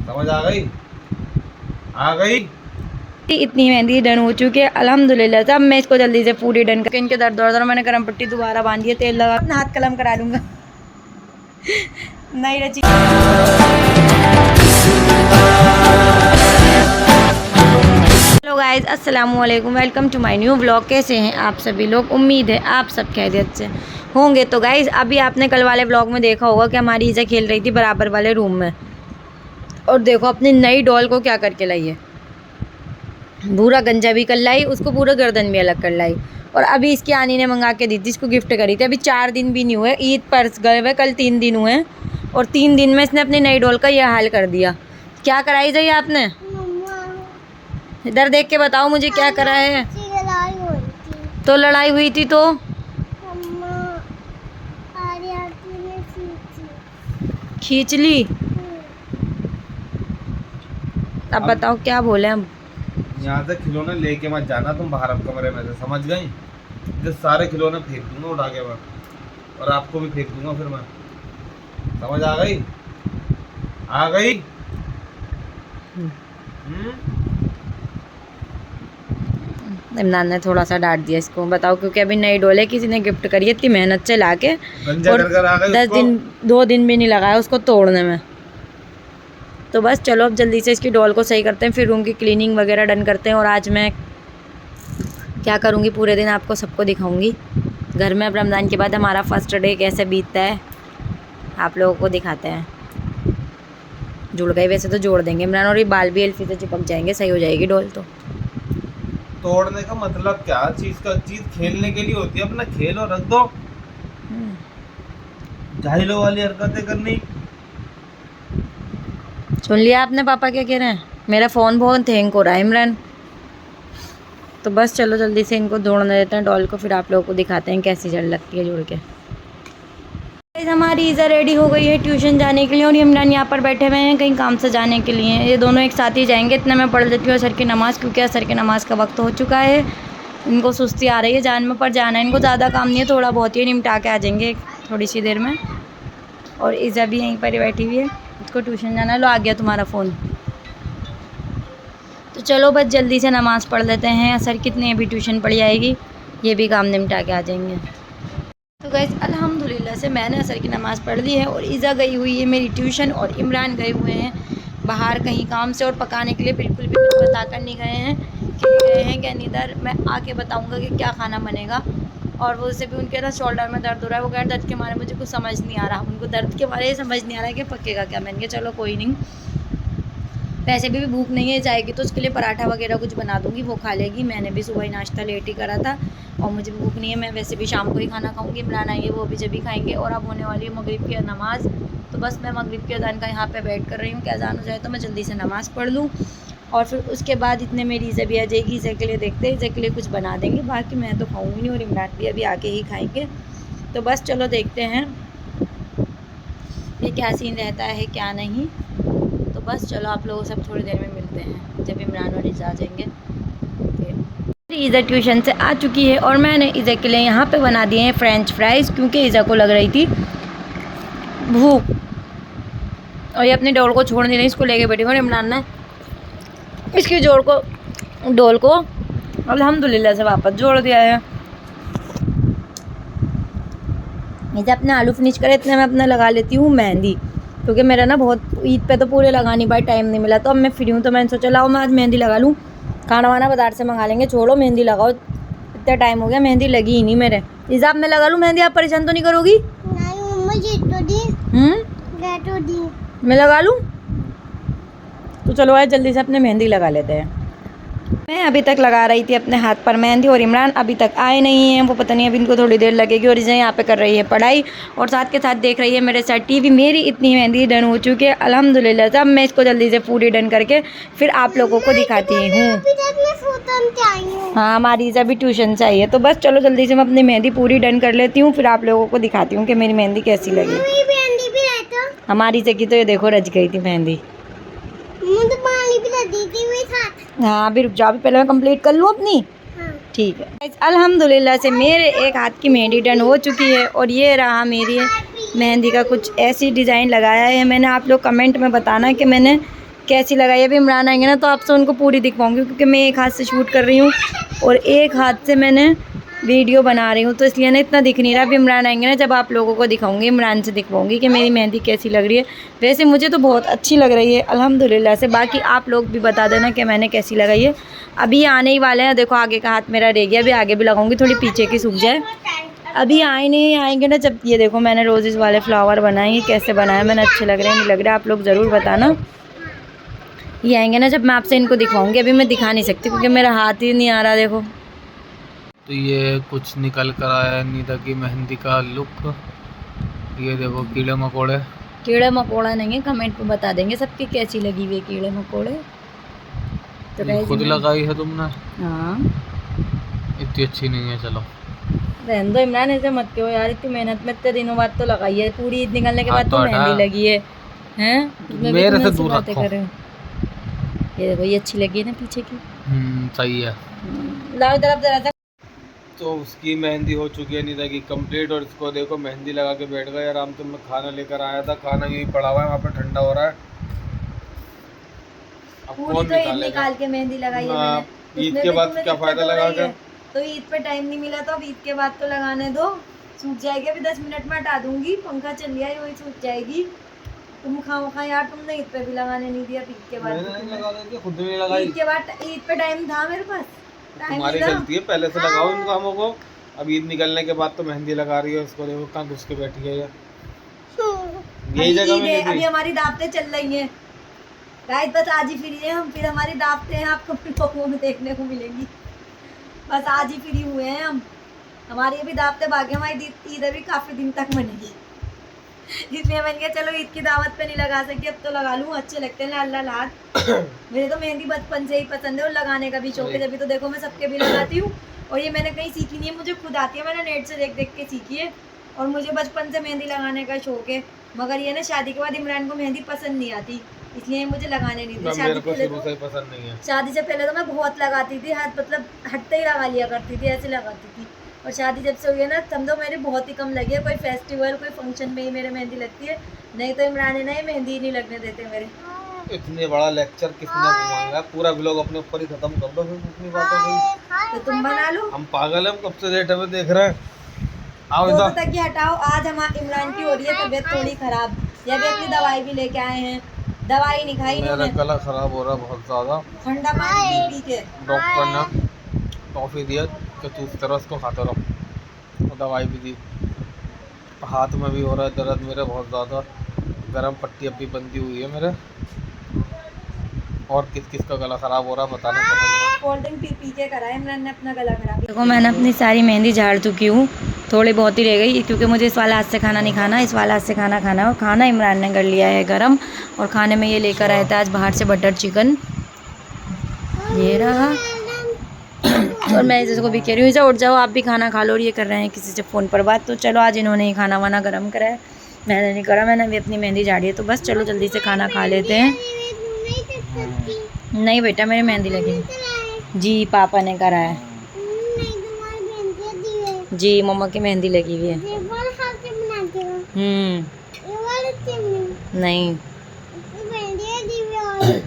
समझ आ गई? आ गई? इतनी मेहंदी डन हो चुकी है अल्हम्दुलिल्लाह। अब मैं इसको जल्दी से पूरी डन करके इनके दर्द और मैंने गरम पट्टी दोबारा बांधी है, तेल लगा अपना हाथ कलम करा लूँगा। नहीं रची। हेलो गाइस, अस्सलाम वालेकुम, welcome to my new vlog. कैसे हैं आप सभी लोग? उम्मीद है आप सब खैरियत से होंगे। तो गाइस अभी आपने कल वाले व्लॉग में देखा होगा कि हमारी ईज़ा खेल रही थी बराबर वाले रूम में, और देखो अपनी नई डॉल को क्या करके लाई है। पूरा गंजा भी कर लाई, उसको पूरा गर्दन भी अलग कर लाई। और अभी इसकी आनी ने मंगा के दी थी, इसको गिफ्ट करी थी। अभी 4 दिन भी नहीं हुए, ईद पर गए हुए, कल 3 दिन हुए हैं, और 3 दिन में इसने अपनी नई डॉल का यह हाल कर दिया। क्या कराई जाइए आपने? इधर देख के बताओ मुझे, क्या करा है? तो लड़ाई हुई थी तो खींच ली। अब बताओ क्या बोले हम? यहाँ से खिलौने लेके मत जाना तुम बाहर, अब कमरे में से, समझ गई? जो सारे खिलौने फेंक दूंगा उठा के मैं, और आपको भी फेंक दूंगा फिर मैं। समझ आ गई? आ गई? इमरान ने थोड़ा सा डांट दिया इसको, बताओ, क्योंकि अभी नई डोल है, किसी ने गिफ्ट करी है इतनी मेहनत से लाके, और 2 दिन भी नहीं लगाया उसको तोड़ने में। तो बस चलो अब जल्दी से इसकी डॉल को सही करते हैं, फिर रूम की क्लीनिंग वगैरह डन करते हैं। और आज मैं क्या करूँगी पूरे दिन आपको सबको दिखाऊंगी घर में। अब रमज़ान के बाद हमारा फर्स्ट डे कैसे बीतता है आप लोगों को दिखाते हैं। जुड़ गई वैसे तो जोड़ देंगे इमरान, और ये बाल भी एल्फी से चिपक जाएंगे, सही हो जाएगी डॉल। तो तोड़ने का मतलब क्या? चीज खेलने के लिए होती है, अपना खेलो, रख दो। जाहिलों वाली हरकतें करनी। सुन लिया आपने पापा क्या कह रहे हैं? मेरा फ़ोन बहुत हैंग हो रहा है इमरान। तो बस चलो जल्दी से इनको जोड़ने देते हैं डॉल को, फिर आप लोगों को दिखाते हैं कैसी जड़ लगती है जोड़ के। हमारी ईज़ा रेडी हो गई है ट्यूशन जाने के लिए, और इमरान यहाँ पर बैठे हुए हैं कहीं काम से जाने के लिए। ये दोनों एक साथ ही जाएंगे। इतने मैं पढ़ लेती हूँ असर की नमाज़, क्योंकि असर की नमाज़ का वक्त हो चुका है। इनको सुस्ती आ रही है, जान में पर जाना है इनको, ज़्यादा काम नहीं है, थोड़ा बहुत ही निपटा के आ जाएंगे थोड़ी सी देर में। और ईज़ा भी यहीं पर ही बैठी हुई है, इसको ट्यूशन जाना है। लो आ गया तुम्हारा फ़ोन। तो चलो बस जल्दी से नमाज़ पढ़ लेते हैं, असर कितनी अभी ट्यूशन पढ़ जाएगी, ये भी काम निपटा के आ जाएंगे। तो गाइस अल्हम्दुलिल्लाह से मैंने असर की नमाज़ पढ़ ली है, और ईज़ा गई हुई है मेरी ट्यूशन, और इमरान गए हुए हैं बाहर कहीं काम से, और पकाने के लिए बिल्कुल भी कुछ बता कर नहीं गए हैं कि गए हैं क्या इधर। मैं आके बताऊंगा कि क्या खाना बनेगा। और वो उससे भी उनके ना शोल्डर में दर्द हो रहा है, वो कह दर्द के मारे मुझे कुछ समझ नहीं आ रहा, उनको दर्द के मारे समझ नहीं आ रहा है कि पकेगा क्या। मैंने कहा चलो कोई नहीं, वैसे भी भूख नहीं है, जाएगी तो उसके लिए पराठा वगैरह कुछ बना दूंगी, वो खा लेगी। मैंने भी सुबह ही नाश्ता लेट ही करा था, और मुझे भूख नहीं है, मैं वैसे भी शाम को ही खाना खाऊंगी। इमरान आएंगे वो भी जब भी खाएंगे। और अब होने वाली है मगरिब की नमाज़, तो बस मैं मगरिब के अज़ान का यहाँ पे वेट कर रही हूँ कि अज़ान हो जाए तो मैं जल्दी से नमाज़ पढ़ लूँ, और फिर उसके बाद इतने मेरी ईज़ा भी आ जाएगी। ईज़ा के लिए देखते हैं, ईज़ा के लिए कुछ बना देंगे, बाकी मैं तो खाऊँगी नहीं, और इमरान भी अभी आके ही खाएँगे। तो बस चलो देखते हैं ये क्या सीन रहता है क्या नहीं। तो बस चलो आप लोगों से थोड़ी देर में मिलते हैं जब इमरान और ईज़ा आ जाएंगे। ईज़ा ट्यूशन से आ चुकी है, और मैंने ईज़ा के लिए यहाँ पे बना दिए हैं फ्रेंच फ्राइज़, क्योंकि ईज़ा को लग रही थी भूख, और ये अपनी डोल को छोड़ नहीं रही, इसको लेके बैठी। और इमरान ने इसकी डोल को अल्हम्दुलिल्लाह से वापस जोड़ दिया है। ईज़ा अपने आलू फिनिश करे, इतने मैं अपना लगा लेती हूँ मेहंदी, क्योंकि मेरा ना बहुत ईद पे तो पूरे लगा नहीं पाई, टाइम नहीं मिला। तो अब मैं फ्री हूँ, तो मैंने सोचा लाओ मैं आज मेहंदी लगा लूँ। खाना वाना बाजार से मंगा लेंगे, छोड़ो मेहंदी लगाओ, इतना टाइम हो गया मेहंदी लगी ही नहीं मेरे। ईज़ा अब मैं लगा लूँ मेहंदी, आप परेशान तो नहीं करोगी? मैं लगा लूँ? तो चलो आज जल्दी से अपने मेहंदी लगा लेते हैं। मैं अभी तक लगा रही थी अपने हाथ पर मेहंदी, और इमरान अभी तक आए नहीं हैं, वो पता नहीं अभी इनको थोड़ी देर लगेगी। और ईज़ा यहाँ पे कर रही है पढ़ाई, और साथ के साथ देख रही है मेरे साथ टीवी। मेरी इतनी मेहंदी डन हो चुकी है अल्हम्दुलिल्लाह से। अब मैं इसको जल्दी से पूरी डन करके फिर आप लोगों को दिखाती हूँ। हाँ हमारी ईज़ा भी ट्यूशन से आई है। तो बस चलो जल्दी से मैं अपनी मेहंदी पूरी डन कर लेती हूँ, फिर आप लोगों को दिखाती हूँ कि मेरी मेहंदी कैसी लगी। हमारी ईज़ा की तो ये देखो रच गई थी मेहंदी। हाँ अभी रुक जाओ, अभी पहले मैं कंप्लीट कर लूँ अपनी। हाँ। ठीक है अल्हम्दुलिल्लाह से मेरे एक हाथ की मेहंदी डन हो चुकी है, और ये रहा मेरी मेहंदी का कुछ ऐसी डिज़ाइन लगाया है। मैंने, आप लोग कमेंट में बताना कि मैंने कैसी लगाई। अभी इमरान आएंगे ना तो आपसे उनको पूरी दिखवाऊंगी, क्योंकि मैं एक हाथ से शूट कर रही हूँ और एक हाथ से मैंने वीडियो बना रही हूँ, तो इसलिए ना इतना दिख नहीं रहा। अभी इमरान आएंगे ना जब आप लोगों को दिखाऊंगी, इमरान से दिखवाऊंगी कि मेरी मेहंदी कैसी लग रही है। वैसे मुझे तो बहुत अच्छी लग रही है अल्हम्दुलिल्लाह से। बाकी आप लोग भी बता देना कि मैंने कैसी लगाई है। अभी ये आने ही वाले हैं, देखो आगे का हाथ मेरा रह गया, अभी आगे भी लगाऊंगी, थोड़ी पीछे की सूख जाए। अभी आए नहीं, आएंगे ना जब। ये देखो मैंने रोजेज़ वाले फ्लावर बनाए, ये कैसे बनाए मैंने, अच्छे लग रहे हैं नहीं लग रहे, आप लोग ज़रूर बताना। ये आएंगे ना जब मैं आपसे इनको दिखवाऊंगी। अभी मैं दिखा नहीं सकती क्योंकि मेरा हाथ ही नहीं आ रहा। देखो तो ये कुछ निकल कर आया है निदा की मेहंदी का लुक। ये देखो कीड़े मकोड़े। कीड़े मकोड़ा नहीं है, कमेंट पे बता देंगे सबकी कैसी लगी हुई है कीड़े मकोड़े। तो ये खुद लगाई है तुमने? हाँ। इतनी अच्छी नहीं है, चलो रहने दो इमरान, ऐसे मत कहो यार, इतनी मेहनत में इतने दिनों बाद तो लगाई है, पूरी ईद निकलने के बाद तो मेहंदी लगी है। हैं मेरे से दूर रखो। ये देखो ये अच्छी लगी है ना पीछे की। सही है। लाओ तरफ जरा सा। तो उसकी मेहंदी हो चुकी है निदा की कंप्लीट, और इसको देखो मेहंदी लगा के बैठ गए आराम से। मैं खाना लेकर आया था, खाना यही पड़ा हुआ है वहाँ पे, ठंडा हो रहा है। अब पूरी कौन तो ईद निकाल के मेहंदी लगाई है मैंने। ईद के बाद क्या फायदा लगा कर? तो ईद पे टाइम नहीं मिला तो अब ईद के बाद तो लगाने दो, सूख जाएगी। अभी 10 मिनट में हटा दूंगी, पंखा चल गया है वही सूख जाएगी। तुम खाओ खा यार, तुमने ईद पे भी लगाने नहीं दिया। ईद के बाद खुद भी लगाई। ईद के बाद ईद पे टाइम था मेरे पास, तुम्हारी गलती है, पहले से लगाओ इन कामों को। अब ईद निकलने के बाद तो मेहंदी लगा रही है, उसको देखो कहाँ घुस के बैठी है। यही जगह में अभी हमारी दावतें चल रही हैं गाइस, बस आज ही फ्री है हम, फिर हमारी दावतें हैं आपको लोगों में देखने को मिलेंगी। बस आज ही फ्री हुए हैं हम, हमारी अभी दावतें बाकी, हमारी ईद अभी काफ़ी दिन तक बनेगी। इसलिए मैंने कहा चलो ईद की दावत पे नहीं लगा सकती, अब तो लगा लूँ, अच्छे लगते हैं लाल लाल हाथ। मेरे तो मेहंदी बचपन से ही पसंद है और लगाने का भी शौक है, जब तो देखो मैं सबके भी लगाती हूँ। और ये मैंने कहीं सीखी नहीं है, मुझे खुद आती है, मैंने नेट से देख देख के सीखी है। और मुझे बचपन से मेहंदी लगाने का शौक है, मगर ये ना शादी के बाद इमरान को मेहंदी पसंद नहीं आती, इसलिए मुझे लगाने नहीं दी। शादी से पसंद नहीं है। शादी से पहले तो मैं बहुत लगाती थी, हाथ मतलब हटते ही लगा लिया करती थी, ऐसे लगाती थी। और शादी जब से हुई है ना समझो मेरी बहुत ही कम लगी है, कोई फेस्टिवल कोई फंक्शन में ही मेरे मेहंदी लगती है, नहीं तो इमरान है ना ये मेहंदी नहीं लगने देते मेरे। इतने बड़ा लेक्चर किसने घुमाएगा, पूरा व्लॉग अपने ऊपर ही खत्म कर दो फिर इतनी बातों की। तो तुम बना लो। हम पागल हैं, हम कब से लेटे हुए देख रहे हैं। आओ तो तक हटाओ। आज हमारे इमरान की हो रही है तबीयत थोड़ी खराब, ये भी अपनी दवाई भी लेके आए हैं, दवाई नहीं खाई मेरा गला खराब हो रहा है बहुत ज़्यादा, ठंडा पानी पी के। डॉक्टर ने टॉफ़ी दिया कि तू इस तरह उसको खाता रहो, और दवाई भी दी। हाथ में भी हो रहा है दर्द मेरे बहुत ज़्यादा, गरम पट्टी अभी बंदी हुई है मेरे। और किस किस का गला ख़राब हो रहा है बताना कमेंट में। कोल्ड ड्रिंक पी पी के करा है इमरान ने अपना गला खराब। देखो मैंने अपनी सारी मेहंदी झाड़ चुकी हूँ, थोड़ी बहुत ही रह गई, क्योंकि मुझे इस वाला हाथ से खाना नहीं खाना, इस वाला हाथ से खाना खाना है। और खाना इमरान ने कर लिया है गरम, और खाने में ये लेकर आया था आज बाहर से बटर चिकन, ये रहा। और मैं इसको भी कह रही हूँ इसे उठ जाओ आप भी खाना खा लो, और ये कर रहे हैं किसी से फ़ोन पर बात। तो चलो आज इन्होंने ही खाना वाना गर्म करा है, मैंने नहीं करा, मैंने भी अपनी मेहंदी झाड़ी है। तो बस चलो जल्दी से खाना खा लेते हैं। नहीं बेटा मेरी मेहंदी लगी जी, पापा ने करा है जी, मम्मा की मेहंदी लगी हुई है। नहीं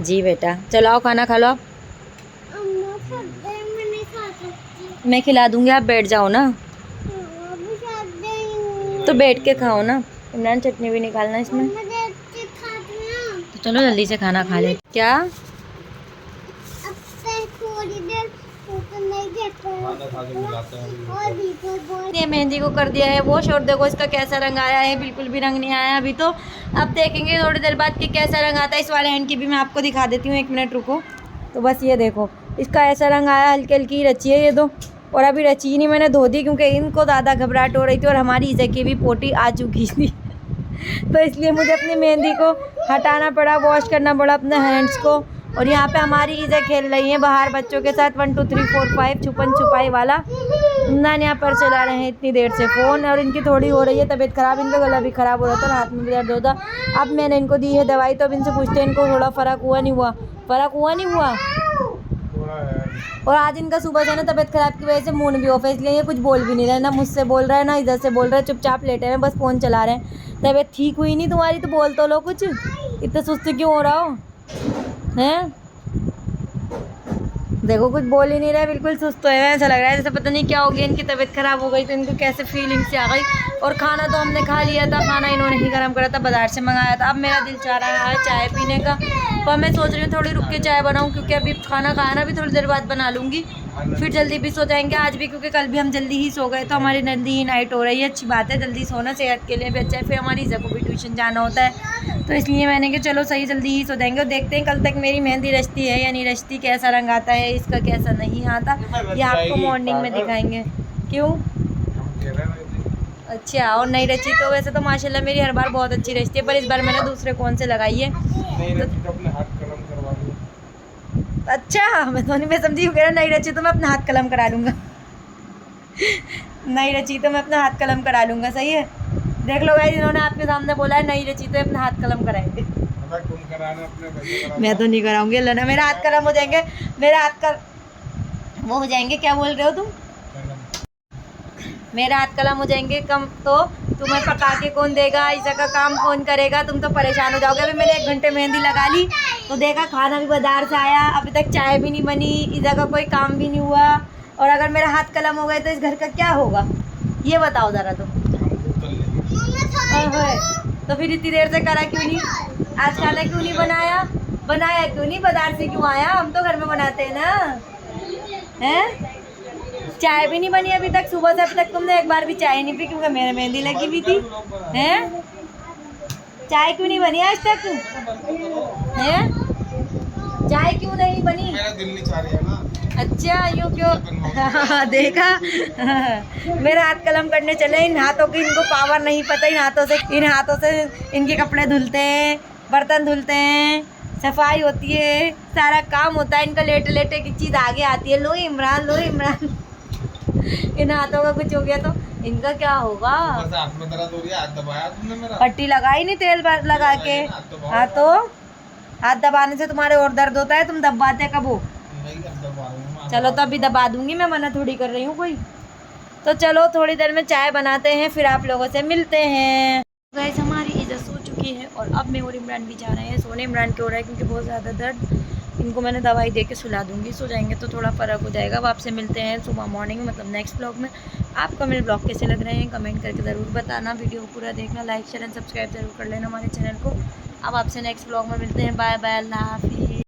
जी बेटा, चलो आओ खाना खा लो आप, मैं खिला दूंगी, आप बैठ जाओ ना, तो बैठ के खाओ ना। इमरान चटनी भी निकालना इसमें, तो चलो जल्दी से खाना खा ले। क्या ये मेहंदी को कर दिया है वॉश, और देखो इसका कैसा रंग आया है, बिल्कुल भी रंग नहीं आया अभी। तो अब देखेंगे थोड़ी देर बाद कि कैसा रंग आता है। इस वाले हैंड की भी मैं आपको दिखा देती हूँ, 1 मिनट रुको। तो बस ये देखो इसका ऐसा रंग आया, हल्की हल्की रची है ये दो, और अभी रची नहीं, मैंने धो दी क्योंकि इनको ज़्यादा घबराहट हो रही थी और हमारी ईज़ा की भी पोटी आ चुकी थी। तो इसलिए मुझे अपनी मेहंदी को हटाना पड़ा, वॉश करना पड़ा अपने हैंड्स को। और यहाँ पे हमारी ईज़ा खेल रही है बाहर बच्चों के साथ 1 2 3 4 5 छुपन छुपाई वाला। इमरान यहाँ पर चला रहे हैं इतनी देर से फ़ोन, और इनकी थोड़ी हो रही है तबीयत ख़राब, इनका गला भी ख़राब हो रहा था और हाथ में भी दर्द होता। अब मैंने इनको दी है दवाई, तो अब इनसे पूछते हैं इनको थोड़ा फ़र्क हुआ नहीं हुआ, फ़र्क हुआ नहीं हुआ। और आज इनका सुबह से ना तबीयत ख़राब की वजह से मूड भी ऑफ है, इसलिए ये कुछ बोल भी नहीं रहे, ना मुझसे बोल रहा है ना इधर से बोल रहा है, चुपचाप लेटे हैं बस फ़ोन चला रहे हैं। तबीयत ठीक हुई नहीं तुम्हारी तो बोल तो लो कुछ, इतना सुस्त क्यों हो रहा हो। हैं? देखो कुछ बोल ही नहीं रहा है, बिल्कुल सुस्त हुए हैं, ऐसा लग रहा है जैसे पता नहीं क्या हो गया, इनकी तबीयत खराब हो गई तो इनको कैसे फीलिंग से आ गई। और खाना तो हमने खा लिया था, खाना इन्होंने ही गर्म करा था, बाजार से मंगाया था। अब मेरा दिल चाह रहा है चाय पीने का, पर मैं सोच रही हूँ थोड़ी रुक के चाय बनाऊँ, क्योंकि अभी खाना खाया ना, अभी थोड़ी देर बाद बना लूँगी, फिर जल्दी भी सो जाएंगे आज भी, क्योंकि कल भी हम जल्दी ही सो गए तो हमारी जल्दी ही नाइट हो रही है। अच्छी बात है, जल्दी सोना सेहत के लिए भी अच्छा है, फिर हमारी ईज़ा को भी ट्यूशन जाना होता है, तो इसलिए मैंने कहा चलो सही जल्दी ही सो जाएंगे। और देखते हैं कल तक मेरी मेहंदी रचती है या नहीं रचती, कैसा रंग आता है इसका, कैसा नहीं आता, ये आपको मॉर्निंग में दिखाएंगे। क्यों? अच्छा, और नहीं रची तो वैसे तो माशाल्लाह मेरी हर बार बहुत अच्छी रचती है, पर इस बार मैंने दूसरे कौन से लगाई है। अच्छा, मैं तो नहीं, मैं समझी कह रहा नहीं रची तो मैं अपना हाथ कलम करा लूँगा। नहीं रची तो मैं अपना हाथ कलम करा लूँगा, सही है। देख लो गाइस, इन्होंने आपके सामने बोला है नहीं रची तो अपना हाथ कलम कराएंगे। मैं तो नहीं कराऊंगी, अल्लाह ना, मेरा हाथ कलम हो जाएंगे, मेरा हाथ का वो हो जाएंगे, क्या बोल रहे हो तुम, मेरा हाथ कलम हो जाएंगे कम, तो तुम्हें पका के कौन देगा, ईज़ा का काम कौन करेगा, तुम तो परेशान हो जाओगे। अभी मैंने 1 घंटे मेहंदी लगा ली तो देखा खाना भी बाजार से आया, अभी तक चाय भी नहीं बनी, ईज़ा का कोई काम भी नहीं हुआ, और अगर मेरा हाथ कलम हो गए तो इस घर का क्या होगा, ये बताओ ज़रा तुम। तो फिर इतनी देर से करा क्यों नहीं, आज खाना क्यों नहीं बनाया, बनाया क्यों नहीं, बाजार से क्यों आया, हम तो घर में बनाते हैं ना, हैं? चाय भी नहीं बनी अभी तक, सुबह से अभी तक तुमने एक बार भी चाय नहीं पी, क्योंकि मेरे मेहंदी लगी हुई थी, हैं? चाय क्यों नहीं बनी आज तक, हैं? चाय क्यों नहीं बनी? मेरा दिल नहीं चाह रही है ना। अच्छा, यूँ क्यों? देखा, मेरा हाथ कलम करने चले, इन हाथों की इनको पावर नहीं पता, इन हाथों से इनके कपड़े धुलते हैं, बर्तन धुलते हैं, सफाई होती है, सारा काम होता है, इनका लेटे लेटे की चीज़ आगे आती है, लो इमरान लो इमरान। इन हाथों का कुछ हो गया तो इनका क्या होगा। हाथ में दर्द हो रही है, हाथ दबाया तुमने मेरा, पट्टी लगाई नहीं तेल लगा के, हाँ तो हाथ दबाने से तुम्हारे और दर्द होता है, तुम दबाते कब हो? चलो तो अभी दबा दूंगी मैं, मना थोड़ी कर रही हूँ कोई। तो चलो थोड़ी देर में चाय बनाते हैं, फिर आप लोगों से मिलते हैं। गाइस हमारी ईज़ा सो चुकी है और अब मैं और इमरान भी जा रहे हैं सोने। इमरान क्यों हो रहा है, क्योंकि बहुत ज़्यादा दर्द, इनको मैंने दवाई दे के सुला दूंगी, सो जाएंगे तो थोड़ा फ़र्क हो जाएगा। अब आपसे मिलते हैं सुबह मॉर्निंग में, मतलब नेक्स्ट ब्लॉग में। आपको मेरे ब्लॉग कैसे लग रहे हैं कमेंट करके ज़रूर बताना, वीडियो को पूरा देखना, लाइक शेयर एंड सब्सक्राइब जरूर कर लेना हमारे चैनल को। अब आपसे नेक्स्ट ब्लॉग में मिलते हैं, बाय बाय, अल्लाह हाफिज़।